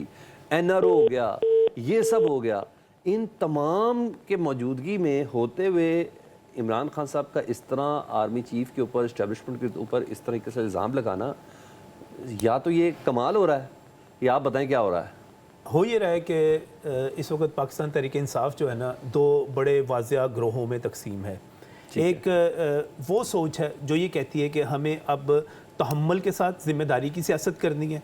S1: NRO हो गया, ये सब हो गया। इन तमाम के मौजूदगी में होते हुए इमरान खान साहब का इस तरह आर्मी चीफ के ऊपर, इस्टेब्लिशमेंट के ऊपर इस तरीके से इल्ज़ाम लगाना, या तो ये कमाल हो रहा है या आप बताएं क्या हो रहा है?
S4: हो ये रहा है कि इस वक्त पाकिस्तान तहरीक इंसाफ जो है ना, 2 बड़े वाज़िया ग्रोहों में तकसीम है। एक वो सोच है जो ये कहती है कि हमें अब तहम्मुल के साथ ज़िम्मेदारी की सियासत करनी है।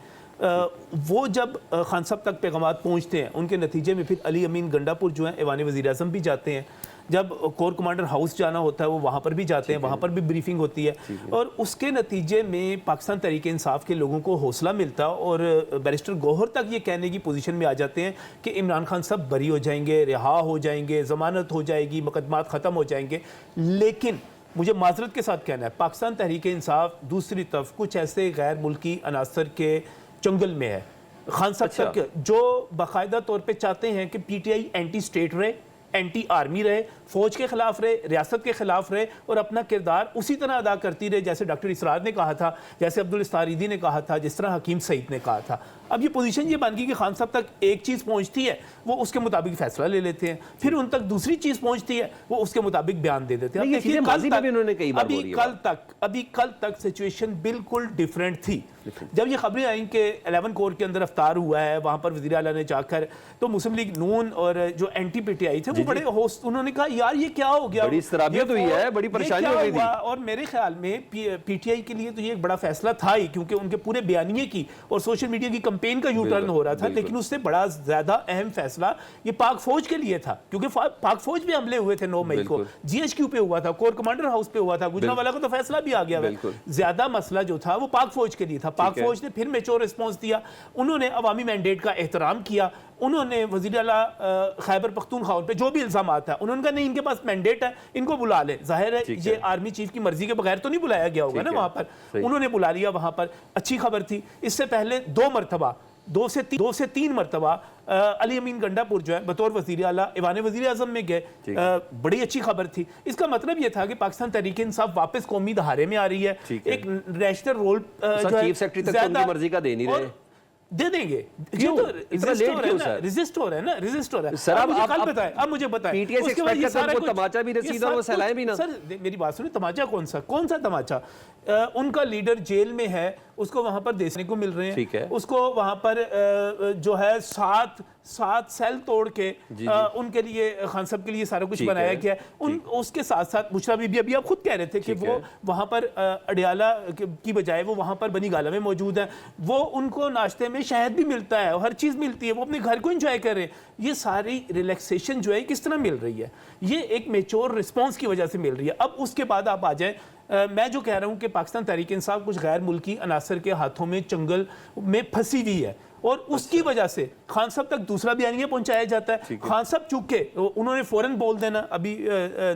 S4: वो जब खान साहब तक पैगामात पहुँचते हैं, उनके नतीजे में फिर अली अमीन गंडापुर जो है ऐवान वज़ीर आज़म भी जाते हैं। जब कोर कमांडर हाउस जाना होता है वो वहाँ पर भी जाते हैं, वहाँ पर भी ब्रीफिंग होती है और उसके नतीजे में पाकिस्तान तहरीक इंसाफ के लोगों को हौसला मिलता है और बैरिस्टर गौहर तक ये कहने की पोजीशन में आ जाते हैं कि इमरान खान साहब बरी हो जाएंगे, रिहा हो जाएंगे, ज़मानत हो जाएगी, मुकदमात ख़त्म हो जाएंगे। लेकिन मुझे माजरत के साथ कहना है, पाकिस्तान तहरीक इंसाफ दूसरी तरफ कुछ ऐसे गैर मुल्की अनासर के चंगल में है। खान साहब तक जो बाकायदा तौर पर चाहते हैं कि PTI एंटी स्टेट रहे, एंटी आर्मी रहे, फौज के खिलाफ रहे, रियासत के खिलाफ रहे और अपना किरदार उसी तरह अदा करती रहे जैसे डॉक्टर इसरार ने कहा था, जैसे अब्दुल इस्तारीदी ने कहा था, जिस तरह हकीम सईद ने कहा था। अब ये पोजीशन ये बन गई कि खान साहब तक एक चीज़ पहुंचती है, वो उसके मुताबिक फैसला ले लेते हैं, फिर उन तक दूसरी चीज़ पहुंचती है, वो उसके मुताबिक बयान दे देते हैं। अभी कल तक सिचुएशन बिल्कुल डिफरेंट थी। जब ये खबरें आई कि 11 कोर के अंदर अफ्तार हुआ है, वहाँ पर वज़ीर आला ने जाकर, तो मुस्लिम लीग नून और जो एंटी PTI थे वो बड़े होस्ट, उन्होंने कहा यार ये क्या हो गया,
S1: बड़ी इस्तराबियत हुई है, बड़ी परेशानी हो गई थी।
S4: और मेरे ख्याल में PTI के लिए तो ये एक बड़ा फैसला था ही, क्योंकि उनके पूरे बयानिए की और सोशल मीडिया की कैंपेन का U-टर्न हो रहा था। लेकिन उससे बड़ा ज्यादा अहम फैसला ये पाक फौज के लिए था, क्योंकि पाक फौज पे हमले हुए थे 9 मई को, GHQ पे हुआ था, कोर कमांडर हाउस पे हुआ था, गुजरांवाला का तो फैसला भी आ गया। ज्यादा मसला जो था वो पाक फौज के लिए था। पाक फौज ने फिर मैच्योर रिस्पॉन्स दिया, उन्होंने अवामी मैंडेट का एहतराम किया, उन्होंने वज़ीर आला खैबर पख्तूनख्वा पे जो भी इल्ज़ाम आता है उन्होंने कहा नहीं, इनके पास मैंडेट है, इनको बुला ले। जाहिर है ये आर्मी चीफ की मर्जी के बगैर तो नहीं बुलाया गया होगा ना वहाँ पर, उन्होंने बुला लिया वहाँ पर। अच्छी खबर थी। इससे पहले 2 से 3 मरतबा अली अमीन गंडापुर जो है बतौर वज़ीर आला ऐवान वज़ीर आज़म में गए, बड़ी अच्छी खबर थी। इसका मतलब ये था कि पाकिस्तान तहरीक इंसाफ वापस कौमी धारे में आ रही है, एक नेशनल रोल जो है
S1: चीफ सेक्रेटरी तक उनकी मर्जी का दे नहीं रहे,
S4: दे देंगे।
S1: क्यों?
S4: रेजिस्ट हो रहा है ना।
S1: सर
S4: आप बताएं, अब मुझे बताएं
S1: पीटीआई से एक्सपेक्ट करते हैं उनको तमाचा भी नसीब और वो सहलाएं भी ना।
S4: सर मेरी बात सुनिए, तमाचा कौन सा तमाचा? उनका लीडर जेल में है, उसको वहां पर देखने को मिल रहे हैं,
S1: ठीक है।
S4: उसको वहां पर जो है सात सेल तोड़ के उनके लिए, खान साहब के लिए सारा कुछ बनाया गया है। उसके साथ साथ मुशर्रफ बीबी, अभी आप खुद कह रहे थे कि वो वहां पर अडियाला की बजाय वो वहां पर बनी गाला में मौजूद है, वो उनको नाश्ते में शहद भी मिलता है, हर चीज मिलती है, वो अपने घर को एंजॉय कर रहे हैं। ये सारी रिलैक्सेशन जो है किस तरह मिल रही है? ये एक मेच्योर रिस्पॉन्स की वजह से मिल रही है। अब उसके बाद आप आ जाए, मैं जो कह रहा हूं कि पाकिस्तान तहरीक इंसाफ कुछ गैर मुल्की अनासर के हाथों में चंगल में फंसी हुई है, और उसकी वजह से खान साहब तक दूसरा बयानिया पहुंचाया जाता है। खान साहब चुप के उन्होंने फौरन बोल देना। अभी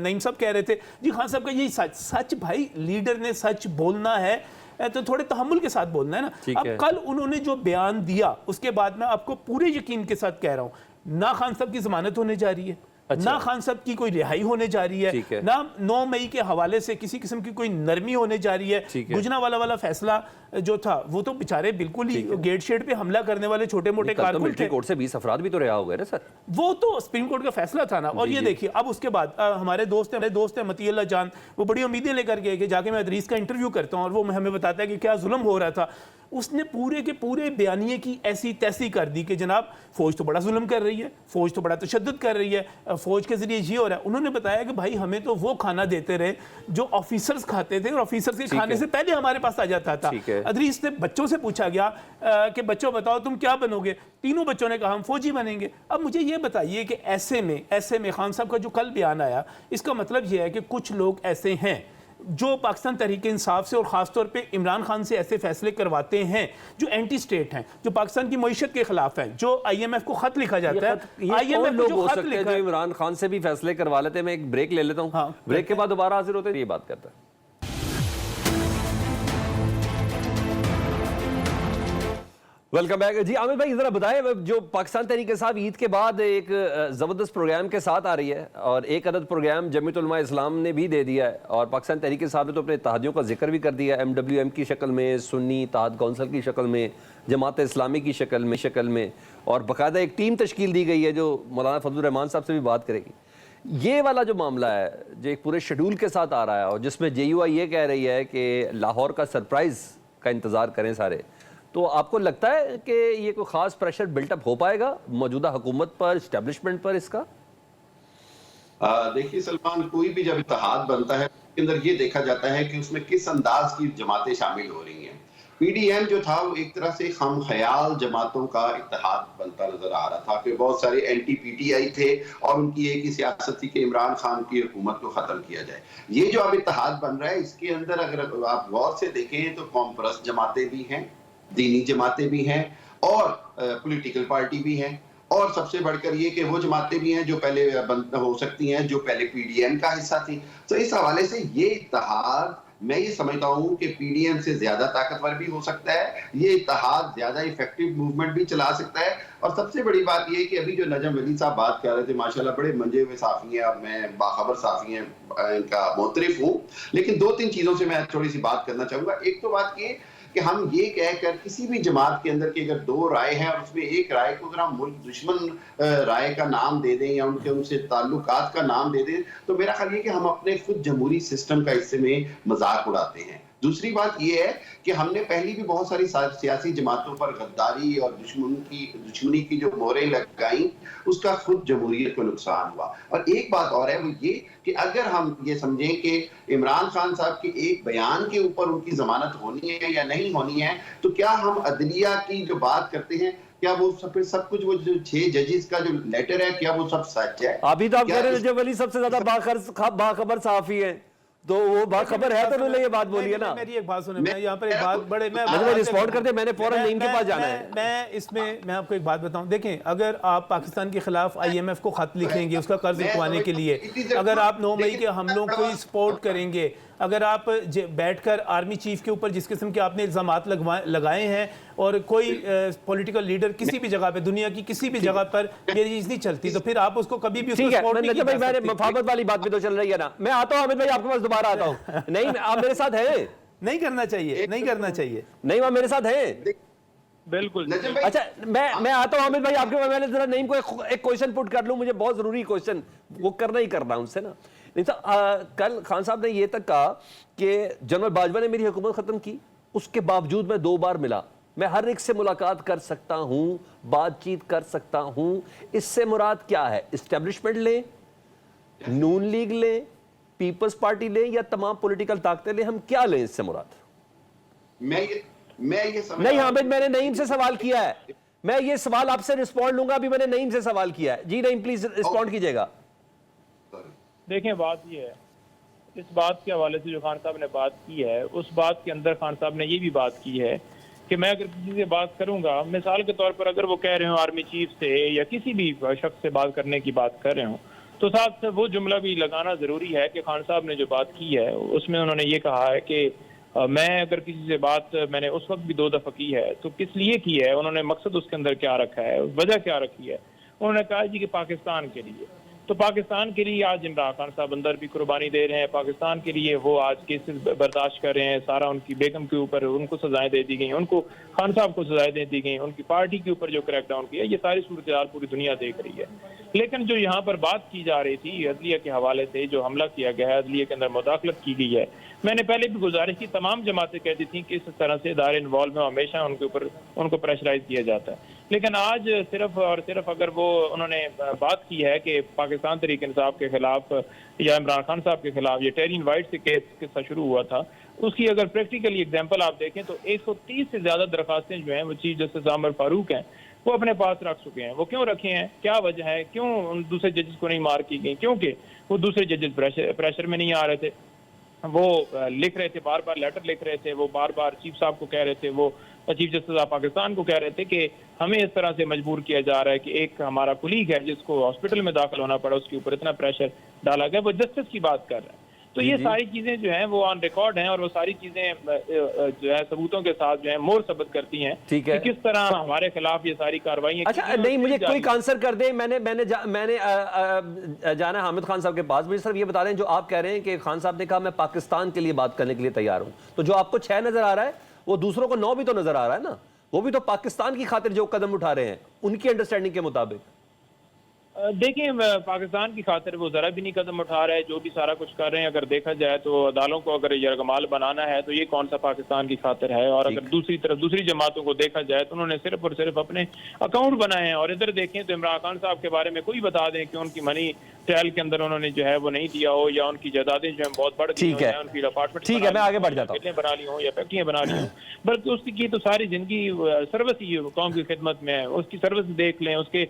S4: नईम साहब कह रहे थे जी खान साहब का यही सच भाई, लीडर ने सच बोलना है तो थोड़े तहम्मुल के साथ बोलना है ना। अब कल उन्होंने जो बयान दिया, उसके बाद मैं आपको पूरे यकीन के साथ कह रहा हूं, ना खान साहब की जमानत होने जा रही है, ना खान साहब की कोई रिहाई होने जा रही है, ना 9 मई के हवाले से किसी किस्म की कोई नरमी होने जा रही है। गुजरांवाला वाला फैसला जो था, वो तो बेचारे बिल्कुल ही गेट शेड पे हमला करने वाले छोटे मोटे कारकुन थे।
S1: कोर्ट से 20 अफराद भी तो रिहा हो गए ना सर,
S4: वो तो सुप्रीम कोर्ट का फैसला था ना। और ये देखिए, अब उसके बाद हमारे दोस्त है मतीउल्लाह जान, वो बड़ी उम्मीदें लेकर गए कि जाके मैं अदरीस का इंटरव्यू करता हूँ और वो हमें बताता है कि क्या जुल्म हो रहा था। उसने पूरे के पूरे बयानिए की ऐसी तैसी कर दी कि जनाब फौज तो बड़ा जुल्म कर रही है, फौज तो बड़ा तशद्दुद कर रही है, फौज के जरिए ये हो रहा है। उन्होंने बताया कि भाई हमें तो वो खाना देते रहे जो ऑफिसर्स खाते थे, और ऑफिसर्स के खाने से पहले हमारे पास आ जाता था। अदरीस ने बच्चों से पूछा गया कि बच्चों बताओ तुम क्या बनोगे? तीनों बच्चों ने कहा हम फौजी बनेंगे। अब मुझे ये बताइए कि ऐसे में खान साहब का जो कल बयान आया, इसका मतलब ये है कि कुछ लोग ऐसे हैं जो पाकिस्तान तहरीक इंसाफ से और ख़ासतौर पे इमरान खान से ऐसे फैसले करवाते हैं जो एंटी स्टेट हैं, जो पाकिस्तान की मईशत के खिलाफ हैं, जो IMF को खत लिखा जाता है।
S1: IMF लोग हो सकते हैं जो इमरान खान से भी फैसले करवा लेते हैं। मैं एक ब्रेक ले लेता हूँ, ब्रेक के बाद दोबारा हाजिर होते हैं, ये बात करता है। वेलकम बैक जी। आमिर भाई जरा बताएं, जो पाकिस्तान तहरीक इंसाफ ईद के बाद एक ज़बरदस्त प्रोग्राम के साथ आ रही है, और एक अदद प्रोग्राम जमीयत उलमा इस्लाम ने भी दे दिया है, और पाकिस्तान तहरीक इंसाफ ने तो अपने इत्तेहादियों का जिक्र भी कर दिया, MWM की शक्ल में, सुन्नी इत्तेहाद कौंसिल की शक्ल में, जमात इस्लामी की शक्ल में, और बाकायदा एक टीम तश्कील दी गई है जो मौलाना फजलुर रहमान साहब से भी बात करेगी। ये वाला जो मामला है जो एक पूरे शेड्यूल के साथ आ रहा है, और जिसमें JUI ये कह रही है कि लाहौर का सरप्राइज़ का इंतज़ार करें सारे, तो आपको लगता है कि ये कोई खास प्रेशर बिल्टअप हो पाएगा मौजूदा हुकूमत पर, एस्टेब्लिशमेंट पर इसका?
S2: देखिए सलमान, कोई भी जब इत्तेहाद बनता है उसके अंदर ये देखा जाता है कि उसमें किस अंदाज की जमातें शामिल हो रही हैं। PDM जो था वो एक तरह से हम ख्याल जमातों का इत्तेहाद बनता नजर आ रहा था कि बहुत सारे एंटी PTI थे और उनकी एक ही सियासत थी कि इमरान खान की हुकूमत को खत्म किया जाए। ये जो अब इत्तेहाद बन रहा है, इसके अंदर अगर आप गौर से देखें तो कॉमप्रस्त जमातें भी हैं, दीनी जमातें भी हैं, और पॉलिटिकल पार्टी भी हैं, और सबसे बढ़कर ये कि वो जमातें भी हैं जो पहले हो सकती हैं जो पहले PDM का हिस्सा थी। तो इस हवाले से ये इत्तेहाद मैं ये समझता हूं कि PDM से ज्यादा ताकतवर भी हो सकता है, ये इत्तेहाद ज्यादा इफेक्टिव मूवमेंट भी चला सकता है। और सबसे बड़ी बात ये है कि अभी जो नजम वली साहब बात कर रहे थे, माशाल्लाह बड़े मंजे हुए साफी हैं और मैं बाखबर साफी हैं, इनका मोतरिफ हूँ, लेकिन 2-3 चीजों से मैं थोड़ी सी बात करना चाहूंगा। एक तो बात ये कि हम ये कहकर किसी भी जमात के अंदर की अगर 2 राय हैं और उसमें एक राय को अगर हम मुल्क दुश्मन राय का नाम दे दें या उनसे ताल्लुकात का नाम दे दें, तो मेरा ख्याल ये कि हम अपने खुद जमहूरी सिस्टम का हिस्से में मजाक उड़ाते हैं। दूसरी बात यह है कि हमने पहले भी बहुत सारी सियासी जमातों पर गद्दारी और दुश्मनी की जो मोहरें लगाई, उसका खुद जमहूरियत को नुकसान हुआ। और एक बात और है, वो ये कि अगर हम ये समझें कि इमरान खान साहब के एक बयान के ऊपर उनकी जमानत होनी है या नहीं होनी है, तो क्या हम अदलिया की जो बात करते हैं, क्या वो सब कुछ, वो जो 6 जजेस का जो लेटर है, क्या वो सब सच है?
S1: अभी तो आप कह रहे हैं नजम वली सबसे ज्यादा बाखबर सहाफी है, तो वो बाखबर है तो उन्होंने ये बात बोली है ना।
S4: मेरी एक बात सुने, मैं यहाँ पर एक बात बड़े
S1: मैं रिस्पॉन्ड करते, मैंने फौरन नईम के पास जाना है।
S4: मैं आपको एक बात बताऊं, देखें, अगर आप पाकिस्तान के खिलाफ IMF को खत लिखेंगे उसका कर्ज उठवाने के लिए, अगर आप 9 मई के हमलों को सपोर्ट करेंगे, अगर आप बैठकर आर्मी चीफ के ऊपर जिस किस्म के आपने इल्जामात लगाए हैं और कोई पॉलिटिकल लीडर किसी भी जगह पे, दुनिया की किसी भी जगह पर ये चीज नहीं चलती, तो फिर आप उसको कभी भी उसको सपोर्ट नहीं कर सकते।
S1: मुफावत वाली बात भी तो चल रही है ना। मैं आता हूं हामिद भाई आपके पास दोबारा आता हूं। नहीं, आप मेरे साथ हैं।
S4: नहीं करना चाहिए, नहीं करना चाहिए।
S1: नहीं, वहां मेरे साथ हैं।
S3: बिल्कुल।
S1: अच्छा, मैं आता हूं हामिद भाई आपके पास। मैंने जरा नईम को एक क्वेश्चन पुट कर लूं, मुझे बहुत जरूरी क्वेश्चन वो करना ही करना उनसे ना। नहीं तो कल खान साहब ने ये तक कहा कि जनरल बाजवा ने मेरी हुकूमत खत्म की, उसके बावजूद मैं 2 बार मिला, मैं हर एक से मुलाकात कर सकता हूं, बातचीत कर सकता हूं। इससे मुराद क्या है? इस्टेब्लिशमेंट लें, नून लीग लें, पीपल्स पार्टी लें, या तमाम पॉलिटिकल ताकतें लें? हम क्या लें इससे मुराद?
S2: मैं ये समझ
S1: नहीं हामिद, मैंने नईम से सवाल किया है। मैं ये सवाल आपसे रिस्पॉन्ड लूंगा, अभी मैंने नईम से सवाल किया है। जी नईम, प्लीज रिस्पॉन्ड कीजिएगा।
S3: देखें, बात ये है, इस बात के हवाले से जो खान साहब ने बात की है, उस बात के अंदर खान साहब ने ये भी बात की है कि मैं अगर किसी से बात करूंगा, मिसाल के तौर पर अगर वो कह रहे हो आर्मी चीफ से या किसी भी शख्स से बात करने की बात कर रहे हो, तो साथ से वो जुमला भी लगाना जरूरी है कि खान साहब ने जो बात की है उसमें उन्होंने ये कहा है कि मैं अगर किसी से बात मैंने उस वक्त भी 2 दफा की है तो किस लिए की है, उन्होंने मकसद उसके अंदर क्या रखा है, वजह क्या रखी है। उन्होंने कहा जी कि पाकिस्तान के लिए। तो पाकिस्तान के लिए आज इमरान खान साहब अंदर भी कुर्बानी दे रहे हैं, पाकिस्तान के लिए वो आज केसेस बर्दाश्त कर रहे हैं, सारा उनकी बेगम के ऊपर उनको सजाएं दे दी गई, उनको खान साहब को सजाएं दे दी गई, उनकी पार्टी के ऊपर जो क्रैकडाउन किया, ये सारी सूरत हाल पूरी दुनिया देख रही है। लेकिन जो यहाँ पर बात की जा रही थी अदलिया के हवाले से, जो हमला किया गया है, अदलिया के अंदर मुदाखलत की गई है, मैंने पहले भी गुजारिश की, तमाम जमातें कहती थी कि इस तरह से इदारे इन्वॉल्व में हमेशा उनके ऊपर उनको प्रेशराइज किया जाता है। लेकिन आज सिर्फ और सिर्फ अगर वो उन्होंने बात की है कि पाकिस्तान तहरीक इंसाफ के खिलाफ या इमरान खान साहब के खिलाफ ये टेरिन वाइट से केस किस्सा शुरू हुआ था, उसकी अगर प्रैक्टिकली एग्जांपल आप देखें तो 130 से ज्यादा दरखास्तें जो हैं वो चीफ जस्टिस आमिर फारूक हैं वो अपने पास रख चुके हैं। वो क्यों रखे हैं, क्या वजह है, क्यों उन दूसरे जजेस को नहीं मार की गई? क्योंकि वो दूसरे जजेस प्रेशर में नहीं आ रहे थे, वो लिख रहे थे, बार बार लेटर लिख रहे थे, वो बार बार चीफ साहब को कह रहे थे, वो चीफ जस्टिस ऑफ पाकिस्तान को कह रहे थे कि हमें इस तरह से मजबूर किया जा रहा है कि एक हमारा कुलीग है जिसको हॉस्पिटल में दाखिल होना पड़ा, उसके ऊपर इतना प्रेशर डाला गया, वो जस्टिस की बात कर रहे हैं। तो ये सारी चीजें जो हैं वो ऑन रिकॉर्ड हैं और वो सारी चीजें जो है सबूतों के साथ जो है मोर सबूत करती हैं कि किस तरह हमारे खिलाफ ये सारी कार्रवाई।
S1: अच्छा नहीं, मुझे क्विक आंसर कर दे। मैंने जाना हामिद खान साहब के पास। मुझे सिर्फ ये बता दें, जो आप कह रहे हैं कि खान साहब ने कहा मैं पाकिस्तान के लिए बात करने के लिए तैयार हूं, तो जो आपको 6 नजर आ रहा है वो दूसरों को 9 भी तो नजर आ रहा है ना। वो भी तो पाकिस्तान की खातिर जो कदम उठा रहे हैं उनकी अंडरस्टैंडिंग के मुताबिक।
S3: देखिए, पाकिस्तान की खातिर वो जरा भी नहीं कदम उठा रहे, जो भी सारा कुछ कर रहे हैं अगर देखा जाए तो अदालों को अगर यरगमाल बनाना है तो ये कौन सा पाकिस्तान की खातिर है। और अगर दूसरी तरफ दूसरी जमातों को देखा जाए तो उन्होंने सिर्फ और सिर्फ अपने अकाउंट बनाए हैं। और इधर देखें तो इमरान खान साहब के बारे में कोई बता दें कि उनकी मनी ट्रायल के अंदर उन्होंने जो है वो नहीं दिया हो, या उनकी जायदादें जो है बहुत बढ़ गई हो, उनकी अपार्टमेंट
S1: ठीक है, मैं आगे बढ़ जाता हूं,
S3: बना ली हो या फैक्ट्रियां बना ली हो, बल्कि उसकी तो सारी जिंदगी सर्विस ही कौम की खिदमत में है। उसकी सर्विस देख लें, उसके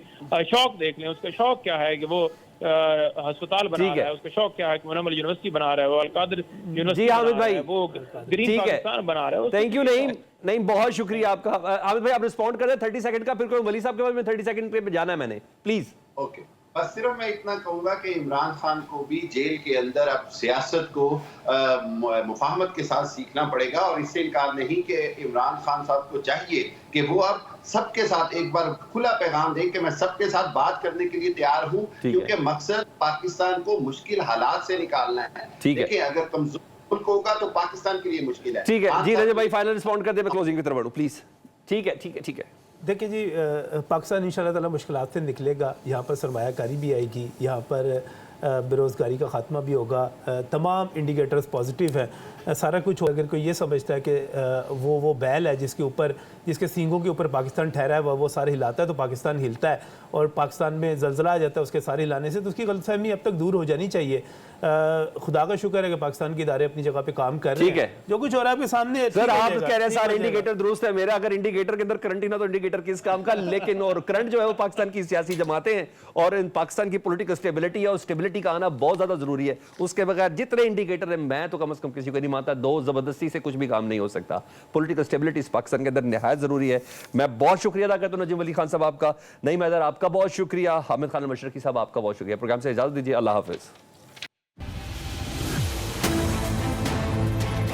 S3: शौक देख लें, उसका शौक क्या है कि वो अस्पताल बना रहा है, उसका शौक क्या है कि मुनव्वर यूनिवर्सिटी बना रहा है, वो अलकादर यूनिवर्सिटी बना रहा है, वो ग्रीन पाकिस्तान बना रहा है।
S1: थैंक यू नहीं, बहुत शुक्रिया आपका। हामिद भाई आप रिस्पॉन्ड कर रहे हैं 30 सेकंड का, फिर कोई वली साहब के बाद में 30 सेकंड पे जाना है मैंने, प्लीज।
S2: ओके, बस सिर्फ मैं इतना कहूंगा कि इमरान खान को भी जेल के अंदर अब सियासत को मुफाहमत के साथ सीखना पड़ेगा। और इससे इनकार नहीं कि इमरान खान साहब को चाहिए कि वो अब सबके साथ एक बार खुला पैगाम दें कि मैं सबके साथ बात करने के लिए तैयार हूं, क्योंकि मकसद पाकिस्तान को मुश्किल हालात से निकालना है। देखिए, अगर कमजोर मुल्क होगा तो पाकिस्तान के लिए मुश्किल है।
S1: ठीक है जी, रजब भाई फाइनल रिस्पॉन्ड कर दे, मैं क्लोजिंग की तरफ बढ़ूं प्लीज। ठीक है।
S4: देखिए जी, पाकिस्तान इंशाल्लाह ताला मुश्किलात से निकलेगा, यहाँ पर सरमायाकारी भी आएगी, यहाँ पर बेरोज़गारी का ख़ात्मा भी होगा, तमाम इंडिकेटर्स पॉजिटिव हैं, सारा कुछ हो। अगर कोई ये समझता है कि वो बैल है जिसके सींगों के ऊपर पाकिस्तान ठहरा है, वो सारे हिलाता है तो पाकिस्तान हिलता है, और पाकिस्तान में जलजला आ जाता है उसके सारे हिलाने से, तो उसकी गलतफहमी अब तक दूर हो जानी चाहिए। खुदा का शुक्र है कि पाकिस्तान के इदारे अपनी जगह पे काम कर रहे हैं। जो कुछ हो रहा है आपके सामने,
S1: सर आप कह रहे हैं सारे इंडिकेटर दुरुस्त है, मेरा अगर इंडिकेटर के अंदर करंट ही ना तो इंडिकेटर किस काम का। लेकिन और करंट जो है वो पाकिस्तान की सियासी जमातें हैं और इन पाकिस्तान की पॉलिटिकल स्टेबिलिटी है, और स्टेबिलिटी का आना बहुत ज्यादा जरूरी है। उसके बगैर जितने इंडिकेटर है, मैं तो कम से कम किसी को नहीं मानता, दो जबरदस्ती से कुछ भी काम नहीं हो सकता। पॉलिटिकल स्टेबिलिटी इस पाकिस्तान के अंदर निहायत जरूरी है। मैं बहुत शुक्रिया अदा करता हूं नजीम अली खान साहब आपका, नईम हैदर आपका बहुत शुक्रिया, हामिद खान मशरकी साहब आपका बहुत शुक्रिया। प्रोग्राम से इजाजत दीजिए, अल्लाह हाफिज।